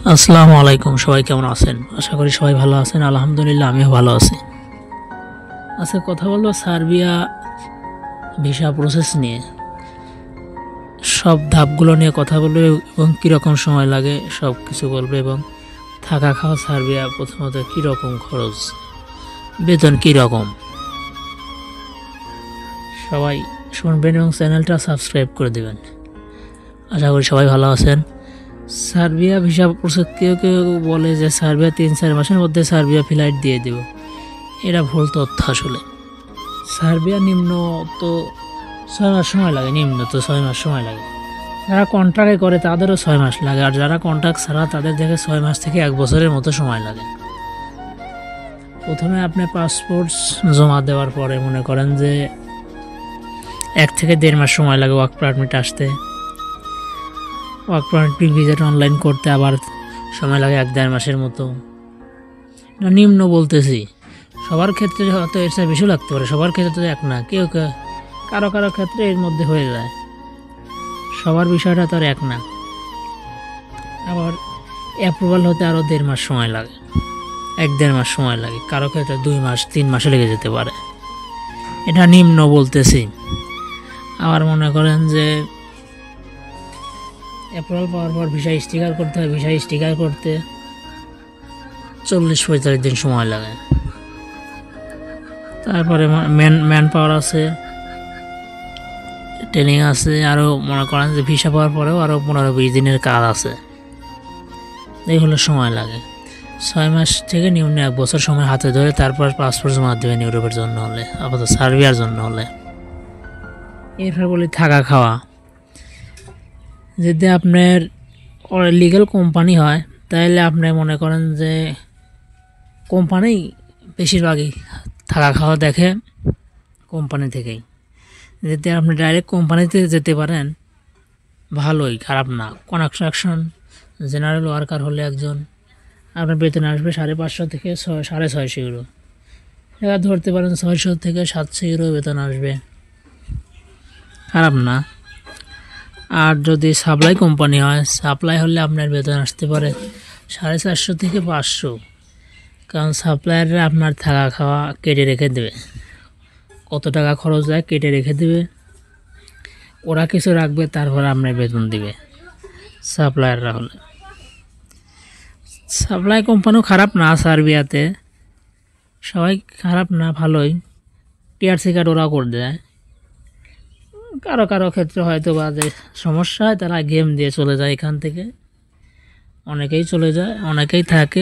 আসসালামু আলাইকুম। সবাই কেমন আছেন? আশা করি সবাই ভালো আছেন। আলহামদুলিল্লাহ আমিও ভালো আছি। আজকে কথা বলবো সার্বিয়া ভিসা প্রসেস নিয়ে। সব ধাপগুলো নিয়ে কথা বলবো এবং কীরকম সময় লাগে সব কিছু বলবো, এবং থাকা খাওয়া সার্বিয়া প্রথমত কীরকম খরচ, বেতন কীরকম, সবাই শুনবেন এবং চ্যানেলটা সাবস্ক্রাইব করে দেবেন। আশা করি সবাই ভালো আছেন। সার্বিয়া ভিসা প্রসেস কেউ কেউ বলে যে সার্বিয়া 3-4 মাসের মধ্যে সার্বিয়া ফ্লাইট দিয়ে দেব। এটা ভুল তথ্য। আসলে সার্বিয়া নিম্ন তো 6 মাস সময় লাগে, নিম্ন তো 6 মাস সময় লাগে। যারা কন্ট্রাক্টে করে তাদেরও 6 মাস লাগে, আর যারা কন্ট্রাক্ট ছাড়া তাদের দেখে 6 মাস থেকে 1 বছরের মতো সময় লাগে। প্রথমে আপনি পাসপোর্ট জমা দেওয়ার পরে মনে করেন যে 1 থেকে 1.5 মাস সময় লাগে ওয়ার্ক পারমিট আসতে। ওয়ার্ক পারমিট ভিসাটা অনলাইন করতে আবার সময় লাগে 1-1.5 মাসের মতো। এটা নিম্ন বলতেছি, সবার ক্ষেত্রে হয়তো এর চেয়ে বেশি লাগতে পারে, সবার ক্ষেত্রে তো এক না। কেউ কারো কারো ক্ষেত্রে এর মধ্যে হয়ে যায়, সবার বিষয়টা তো আর এক না। আবার অ্যাপ্রুভাল হতে আরও 1.5 মাস সময় লাগে, 1-1.5 মাস সময় লাগে, কারো ক্ষেত্রে 2 মাস 3 মাসে লেগে যেতে পারে। এটা নিম্ন বলতেছি। আবার মনে করেন যে অ্যাপ্রুভাল পাওয়ার পর ভিসা স্টিকার করতে হয়, ভিসা স্টিকার করতে 40-45 দিন সময় লাগে। তারপরে ম্যান পাওয়ার আছে, ট্রেনিং আছে, আরও মনে করেন যে ভিসা পাওয়ার পরেও আরও 15-20 দিনের কাজ আছে। এইগুলো সময় লাগে। 6 মাস থেকে নিম্ন 1 বছর সময় হাতে ধরে তারপর পাসপোর্ট জমা দেবেন ইউরোপের জন্য হলে, আপাতত সার্বিয়ার জন্য হলে। এরপর বলি থাকা খাওয়া। যদি আপনার লিগ্যাল কোম্পানি হয় তাহলে আপনি মনে করেন যে কোম্পানি বেশিরভাগই থাকা খাওয়া দেখে কোম্পানি থেকেই। যদি আপনি ডাইরেক্ট কোম্পানিতে যেতে পারেন ভালোই, খারাপ না। কনস্ট্রাকশন জেনারেল ওয়ার্কার হলে একজন আপনার বেতন আসবে 550 থেকে 650 ইউরো। এবার ধরতে পারেন 600 থেকে 700 ইউরো বেতন আসবে, খারাপ না। আর যদি সাপ্লাই কোম্পানি হয়, সাপ্লাই হলে আপনার বেতন আসতে পারে 450 থেকে 500, কারণ সাপ্লায়াররা আপনার থাকা খাওয়া কেটে রেখে দেবে, কত টাকা খরচ হয় কেটে রেখে দেবে, ওরা কিছু রাখবে, তারপর আপনার বেতন দিবে সাপ্লায়াররা হলে। সাপ্লাই কোম্পানিও খারাপ না সার্বিয়াতে, সবাই খারাপ না, ভালোই। টিআরসি কার্ড ওরাও করে দেয়। কারো কারো ক্ষেত্রে হয়তো বা যে সমস্যা হয় তারা গেম দিয়ে চলে যায় এখান থেকে, অনেকেই চলে যায়, অনেকেই থাকে।